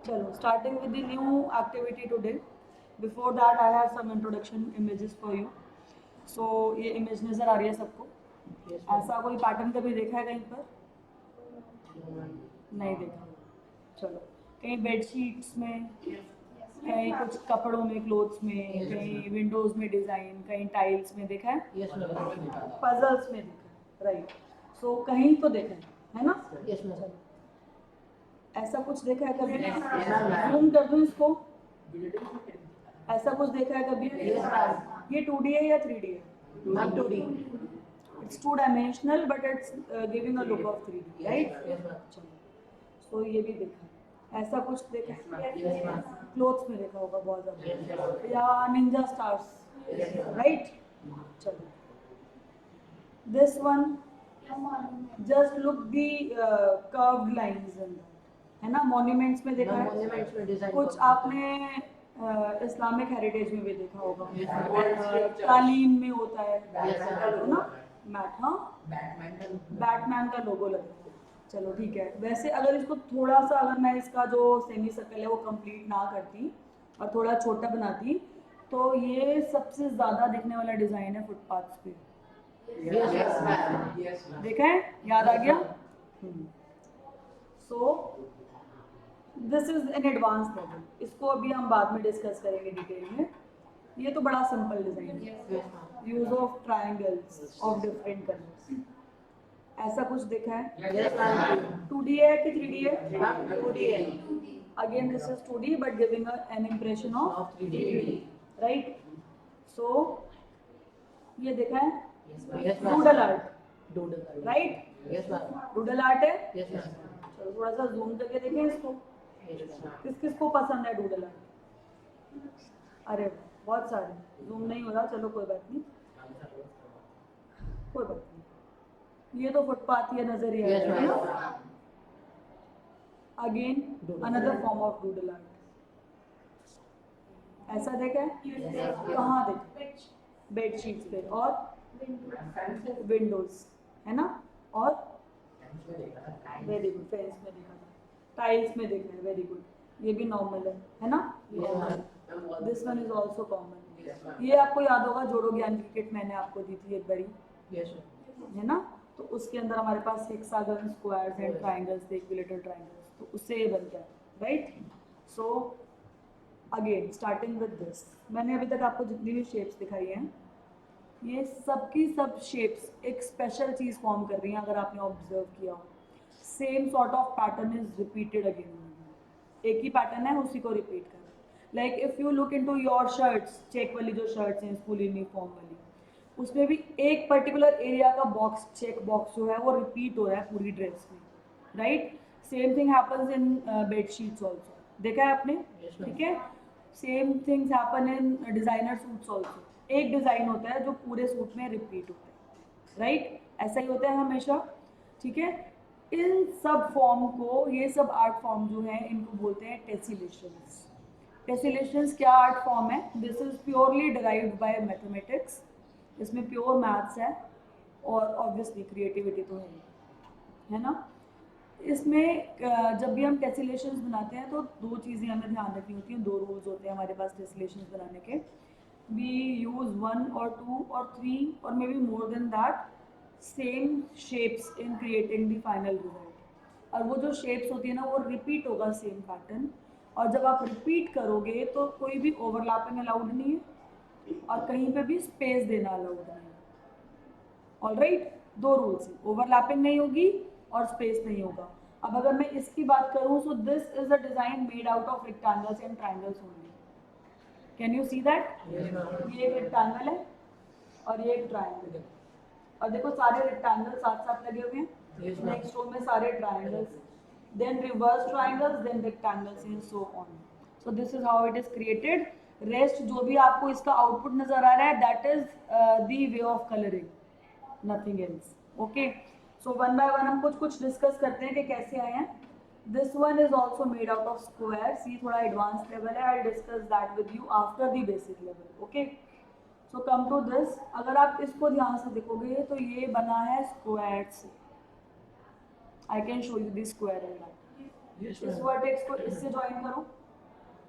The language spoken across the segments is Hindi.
चलो, starting with the new activity today. Before that, I have some introduction images for you. So ये इमेज नज़र आ रही है सबको? ऐसा कोई पैटर्न कभी देखा है कहीं पर? नहीं देखा। चलो, कहीं बेडशीट्स में, कहीं कुछ कपड़ों में, क्लोथ्स में, कहीं विंडोज में डिजाइन, कहीं टाइल्स में देखा है? पजल्स में देखा है, राइट। सो कहीं तो देखा है ना? चलो, ऐसा कुछ देखा है कभी? जूम कर दूं इसको? ऐसा कुछ देखा है कभी? ये 2D है या 3D है? 2D। It's two dimensional but it's giving a look of 3D, right? चलो, सो ये भी देखा है। ऐसा कुछ देखा है? क्लोथ्स में देखा होगा बहुत ज़्यादा, या निंजा स्टार्स, राइट? चलो, this one, just look the curved lines in that, है ना? मॉन्यूमेंट्स में देखा है? कुछ आपने इस्लामिक हेरिटेज में भी देखा होगा, तालीम में होता है ना? मैट, हाँ, बैटमैन का लोगो लगा है। चलो ठीक है। वैसे अगर इसको थोड़ा सा, अगर मैं इसका जो सेमी सर्कल है वो कंप्लीट ना करती और थोड़ा छोटा बनाती, तो ये सबसे ज़्यादा दिखने वाला डिज़ाइन है फुटपाथ्स पे। देखा है? याद आ गया? सो this is an advance level. इसको अभी हम बाद में डिस्कस करेंगे डिटेल में। ये तो बड़ा सिंपल डिजाइन है, use of triangles of different colours. ऐसा कुछ देखा है? 2D है कि 3D है? 2D है। Again this is 2D but giving an impression of 3D, right? So ये देखा है? Doodle art, right? Doodle art है। चलो थोड़ा सा जूम करके देखें इसको। किस किस को पसंद है डूडल आर्ट? अरे बहुत सारे, जूम नहीं हो रहा, चलो कोई बात नहीं, कोई बात नहीं। ये तो फुटपाथ ये नजर ही आ रहा है ना? Again another form of doodle art. ऐसा देखा है? कहाँ देखा? बेडशीट्स पे और विंडोज, है ना? और वेरी गुड, फेंस में देखा था, टाइल्स में देखा है, वेरी गुड। ये भी नॉर्मल है ना? This one is also common. ये आपको याद होगा, जोड़ो ज्ञान की किट मैंने आपको दी थी एक बारी, है ना? तो उसके अंदर हमारे पास हेक्सागन, स्क्वायर्स एंड ट्रायंगल्स थे, इक्विलेटरल ट्रायंगल्स, तो उससे ये बनता है, right? So again starting with this, मैंने अभी तक आपको जितनी भी शेप्स दिखाई हैं, ये सबकी सब शेप्स एक स्पेशल चीज फॉर्म कर रही हैं। अगर आपने ऑब्जर्व किया हो, same sort of pattern is repeated again, एक ही पैटर्न है, उसी को रिपीट कर। Like if you look into your shirts, check वाली जो शर्ट्स हैं स्कूल यूनिफॉर्म वाली, उसमें भी एक पर्टिकुलर एरिया का बॉक्स, चेक बॉक्स जो है वो रिपीट हो रहा है पूरी ड्रेस में, right? Same thing happens in bedsheets also, देखा है आपने? ठीक है। Same things happen in designer suits also. एक डिजाइन होता है जो पूरे सूट में रिपीट होता है, राइट? ऐसा ही होता है हमेशा, ठीक है। इन सब फॉर्म को, ये सब आर्ट फॉर्म जो है, इनको बोलते हैं टेसिलेशंस। टेसिलेशंस क्या आर्ट फॉर्म है? This is purely derived bye mathematics, इसमें प्योर मैथ्स है और ऑब्वियसली क्रिएटिविटी तो है ना? इसमें जब भी हम टेसिलेशंस बनाते हैं तो दो चीज़ें हमें ध्यान रखनी होती हैं, दो रूल्स होते हैं हमारे पास टेसिलेशंस बनाने के। वी यूज़ 1 और 2 और 3 और may be more than that same shapes in creating the final result. और वो जो शेप्स होती है ना, वो रिपीट होगा सेम पैटर्न, और जब आप रिपीट करोगे तो कोई भी ओवरलैपिंग अलाउड नहीं है और कहीं पे भी स्पेस देना अलाउड नहीं है। ऑलराइट, दो रूल्स हैं, ओवरलैपिंग नहीं होगी और स्पेस नहीं होगा। अब अगर मैं इसकी बात करूं, सो this is a design made out of rectangles and triangles only. Can you see that? ये एक रेक्टेंगल है और ये एक ट्रायंगल है, और देखो सारे रेक्टेंगल साथ साथ लगे हुए हैं, नेक्स्ट रो में सारे triangles, then reverse triangles, then rectangles and so on. So this is how it is created. Rest जो भी आपको इसका आउटपुट नजर आ रहा है, that is the way of colouring, nothing else. Okay, so one by one हम कुछ कुछ डिस्कस करते हैं कि कैसे आए हैं। This one is also made out of squares, ये थोड़ा एडवांस लेवल है, I discuss that with you after the basic level. Okay, so come to this, अगर आप इसको ध्यान से देखोगे तो ये बना है स्क्वायर से। आई can show you this square and that, इस वर्टेक्स को इससे ज्वाइन करो,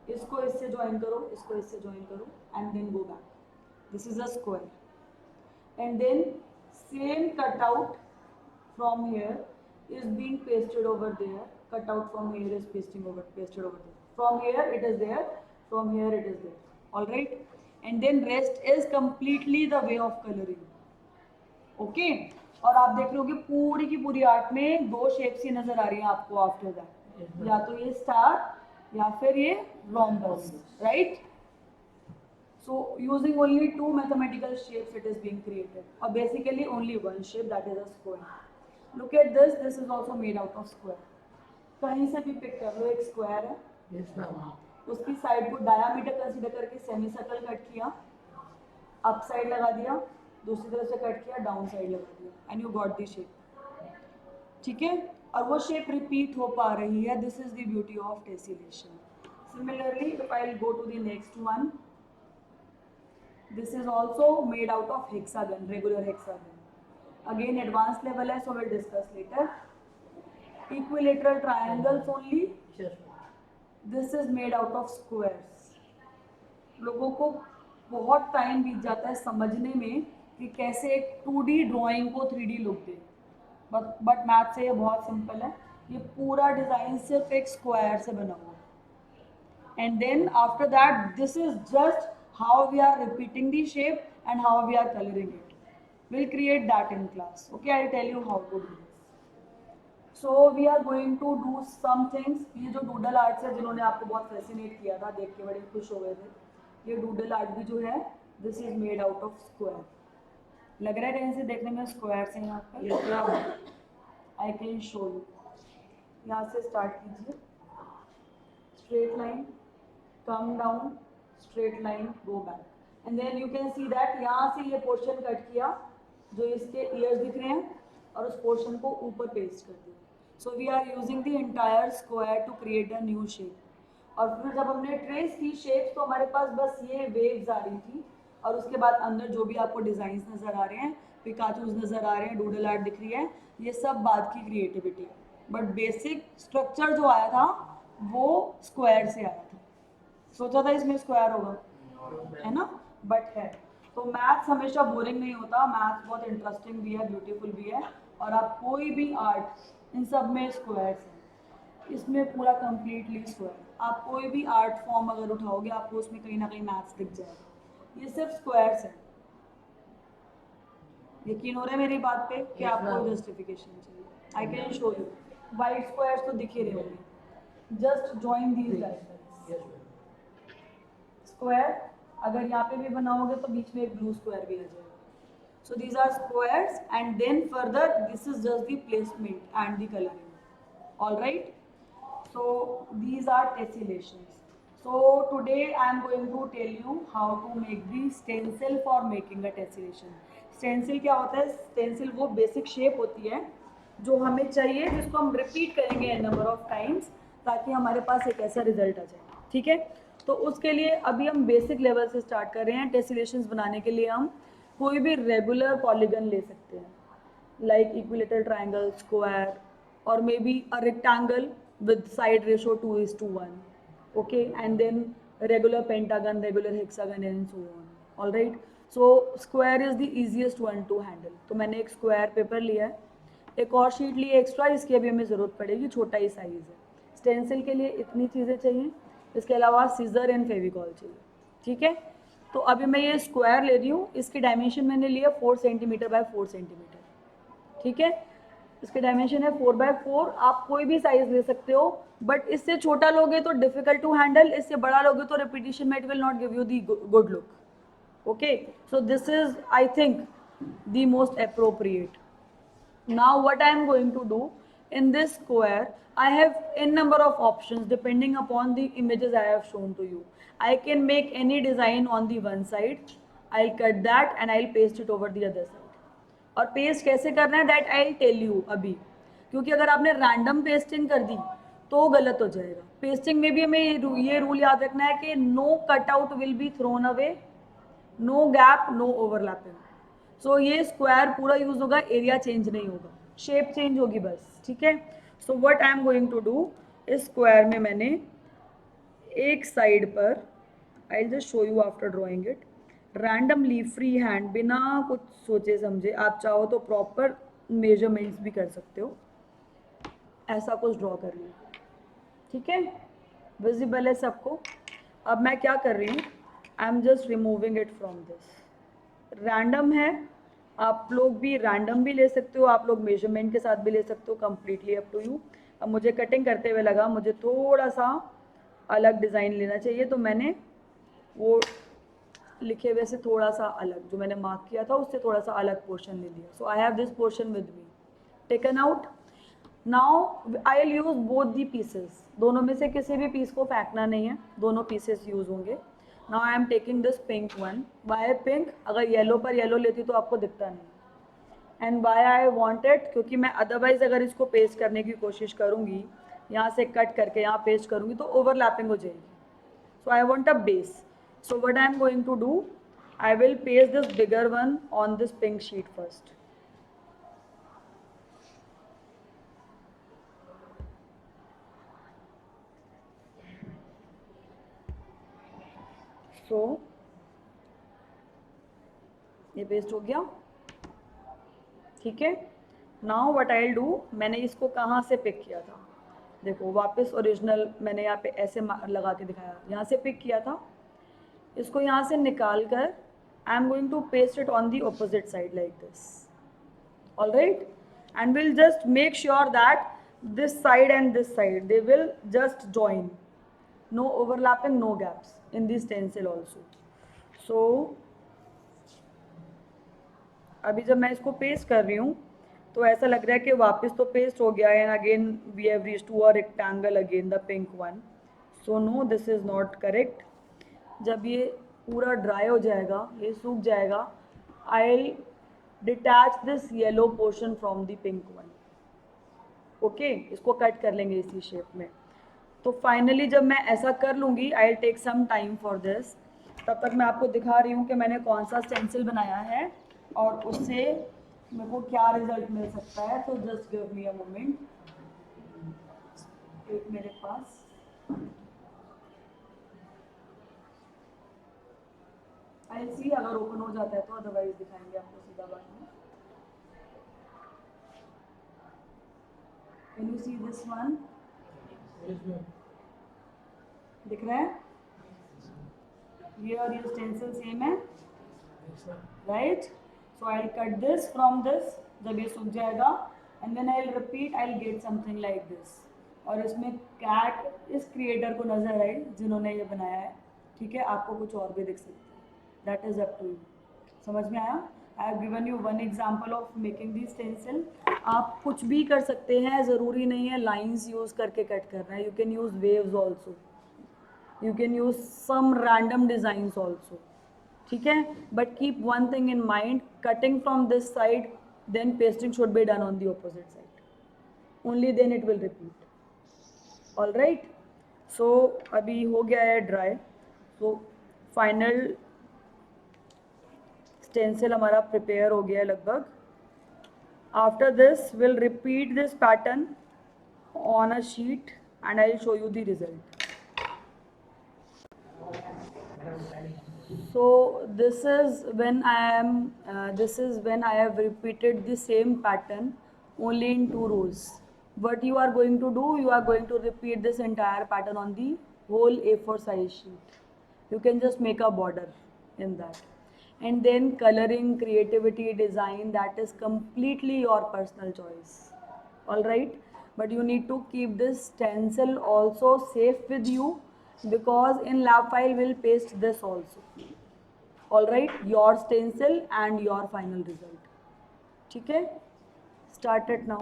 इसको इससे ज्वाइन करो, इसको इससे ज्वाइन करो, and then go back. This is a square. And then same cut out from here is being pasted over there. Cut out from here is pasted over there. From here it is there, from here it is there. All right, and then rest is completely the way of coloring. Okay, और आप देख लोगे पूरी की पूरी आर्ट में दो शेप्स ही नजर आ रही हैं आपको आफ्टर दैट, या तो ये स्टार या फिर ये rhombus, right? So using only two mathematical shapes it is being created, or basically only one shape, that is a square. Look at this. This is also made out of square. कहीं से भी पिक कर लो, एक स्क्वायर है. yes, उसकी साइड को डायामीटर कंसीडर करके सेमी सर्कल कट किया, अप साइड लगा दिया, दूसरी तरफ से कट किया, डाउन साइड लगा दिया, and you got the shape. ठीक है, और वो शेप रिपीट हो पा रही है. This is the beauty of tessellation. Similarly if I will go to the next one, this is also made out of hexagon, regular hexagon. Again advanced level है, so we'll discuss later. Equilateral triangles only. This is made out of squares. लोगों को बहुत टाइम बीत जाता है समझने में कि कैसे एक 2D ड्राइंग को 3D look they, but math से ये बहुत सिंपल है. ये पूरा डिज़ाइन सिर्फ एक स्क्वायर से बना हुआ है. And then after that this is just how we are repeating the shape and how we are colouring it. We'll create that in class. Okay, I'll tell you how to do this. So we are going to do some things. ये जो डूडल आर्ट्स है, जिन्होंने आपको बहुत फैसिनेट किया था, देख के बड़े खुश हो गए थे, ये डूडल आर्ट भी जो है this is made out of square. लग रहा है कहीं से देखने में स्क्वायर से यहाँ पर. I can show you. यहाँ से स्टार्ट कीजिए, straight line, come down, straight line, go back, and then you can see that यहाँ से ये पोर्शन कट किया जो इसके ईयर्स दिख रहे हैं, और उस पोर्शन को ऊपर पेस्ट कर दिया. So we are using the entire square to create a new shape. और फिर जब हमने ट्रेस की शेप्स, तो हमारे पास बस ये वेव्स आ रही थी, और उसके बाद अंदर जो भी आपको डिजाइंस नजर आ रहे हैं, पिकाचूज नजर आ रहे हैं, डूडल आर्ट दिख रही है, ये सब बाद की क्रिएटिविटी. बट बेसिक स्ट्रक्चर जो आया था वो स्क्वायर से आया था. सोचा था इसमें स्क्वायर होगा, है ना, बट है. तो मैथ्स हमेशा बोरिंग नहीं होता, मैथ्स बहुत इंटरेस्टिंग भी है, ब्यूटीफुल भी है. और आप कोई भी आर्ट, इन सब में स्क्वायर्स हैं, इसमें पूरा कंप्लीटली स्क्वायर. आप कोई भी आर्ट फॉर्म अगर उठाओगे आपको उसमें कहीं ना कहीं मैथ्स दिख जाएगा. ये सिर्फ स्क्वायर्स हैं. यकीन हो रहा है मेरी बात पे कि आपको जस्टिफिकेशन चाहिए? आई can show you. White squares तो दिख ही रहे होंगे. Just join these directions. Square अगर यहाँ पे भी बनाओगे तो बीच में एक ब्लू स्क्वायर भी आ जाएगा. So these are squares, and then further this is just the placement and the colouring. All right, so these are tessellations. So today I am going to tell you how to make the stencil for making a tessellation. Stencil क्या होता है? स्टेंसिल वो बेसिक शेप होती है जो हमें चाहिए, जिसको हम रिपीट करेंगे एन नंबर ऑफ टाइम्स, ताकि हमारे पास एक ऐसा रिजल्ट आ जाए. ठीक है, तो उसके लिए अभी हम बेसिक लेवल से स्टार्ट कर रहे हैं. टेसिलेशंस बनाने के लिए हम कोई भी रेगुलर पॉलीगन ले सकते हैं, लाइक इक्विलेटरल ट्राइंगल, स्क्वायर, और maybe a rectangle with side ratio 2:1. Okay, and then regular pentagon, regular hexagon, and so on. All right, so square is the easiest one to handle. तो मैंने एक स्क्वायर पेपर लिया है, एक और शीट ली एक्स्ट्रा, इसकी अभी हमें ज़रूरत पड़ेगी, छोटा ही साइज़ है. स्टेंसिल के लिए इतनी चीज़ें चाहिए, इसके अलावा सीजर एंड फेविकॉल चाहिए. ठीक है, तो अभी मैं ये स्क्वायर ले रही हूँ. इसकी डायमेंशन मैंने लिया 4 सेंटीमीटर बाय 4 सेंटीमीटर. ठीक है, इसके डायमेंशन है 4x4. आप कोई भी साइज ले सकते हो, बट इससे छोटा लोगे तो डिफिकल्ट टू हैंडल, इससे बड़ा लोगे तो रिपीटिशन में it will not give you the good look. Okay, so this is I think the most appropriate. Now what I am going to do, in this square I have n number of options depending upon the images I have shown to you. I can make any design on the one side, I'll cut that and I'll paste it over the other side. और पेस्ट कैसे करना है that I'll tell you अभी, क्योंकि अगर आपने रैंडम पेस्टिंग कर दी तो गलत हो जाएगा. पेस्टिंग में भी हमें ये रूल याद रखना है कि no cut out will be thrown away, no gap, no overlapping. So ये स्क्वायर पूरा यूज होगा, एरिया चेंज नहीं होगा, शेप चेंज होगी बस. ठीक है, so what I am going to do, इस स्क्वायर में मैंने एक साइड पर, I just show you after drawing it, randomly free hand, बिना कुछ सोचे समझे, आप चाहो तो प्रॉपर मेजरमेंट्स भी कर सकते हो, ऐसा कुछ ड्रॉ कर लो, ठीक है, विजिबल है सबको। अब मैं क्या कर रही हूँ, I am just removing it from this, random है, आप लोग भी रैंडम भी ले सकते हो, आप लोग मेजरमेंट के साथ भी ले सकते हो, कंप्लीटली अप टू यू। अब मुझे कटिंग करते हुए लगा मुझे थोड़ा सा अलग डिज़ाइन लेना चाहिए, तो मैंने वो लिखे हुए से थोड़ा सा अलग, जो मैंने मार्क किया था उससे थोड़ा सा अलग पोर्शन ले लिया। So I have this portion with me taken out. Now I will use both the pieces, दोनों में से किसी भी पीस को फेंकना नहीं है, दोनों पीसेस यूज होंगे। Now I am taking this pink one, why pink, अगर येलो पर येलो लेती तो आपको दिखता नहीं, एंड वाई आई वॉन्टेड, क्योंकि मैं अदरवाइज अगर इसको पेस्ट करने की कोशिश करूँगी, यहाँ से कट करके यहाँ पेस्ट करूँगी तो ओवरलैपिंग हो जाएगी, so I want a base. So what I am going to do, I will paste this bigger one on this pink sheet first. So ये पेस्ट हो गया, ठीक है। Now what I will do, मैंने इसको कहाँ से पिक किया था, देखो वापस ओरिजिनल मैंने यहाँ पे ऐसे लगा के दिखाया, यहाँ से पिक किया था, इसको यहाँ से निकाल कर I am going to paste it on the opposite side like this, all right, and we'll just make sure that this side and this side they will just join, no overlapping, no gaps in this stencil also. So अभी जब मैं इसको पेस्ट कर रही हूँ तो ऐसा लग रहा है कि वापस तो पेस्ट हो गया, and again we have reached to a rectangle again the pink one, so no this is not correct. जब ये पूरा ड्राई हो जाएगा, ये सूख जाएगा, I detach this yellow portion from the pink one, okay, इसको कट कर लेंगे इसी शेप में। तो फाइनली जब मैं ऐसा कर लूँगी, I will take some time for this, तब तक मैं आपको दिखा रही हूँ कि मैंने कौन सा स्टेंसिल बनाया है और उससे मेरे को क्या रिजल्ट मिल सकता है। तो just give me a moment, एक मेरे पास आई सी, अगर ओपन हो जाता है तो, अदरवाइज दिखाएंगे आपको सीधा बात में। Can you see this one, दिख रहा है, ये और ये स्टेंसिल सेम है, right. So I will cut this from this, जब ये सूख जाएगा, and then I will repeat, I will get something like this. और इसमें कैट इस क्रिएटर को नजर आई जिन्होंने ये बनाया है, ठीक है, आपको कुछ और भी दिख सकता है, that is up to you. समझ में आया? I have given you one example of making the stencil. आप कुछ भी कर सकते हैं, ज़रूरी नहीं है लाइन्स यूज़ करके कट करना है, you can use waves also, you can use some random designs also, ठीक है, but keep one thing in mind, cutting from this side then pasting should be done on the opposite side, only then it will repeat, all right। so अभी हो गया है ड्राई, so फाइनल स्टेंसिल हमारा प्रिपेयर हो गया है लगभग। After this will repeat this pattern on a sheet and I will show you the result. So this is when I have repeated the same pattern only in 2 rows. What you are going to do, you are going to repeat this entire pattern on the whole A4 size sheet. You can just make a border in that, and then coloring, creativity, design, that is completely your personal choice, all right, but you need to keep this stencil also safe with you, because in lab file we'll paste this also, all right, your stencil and your final result, ठीक है। start it now।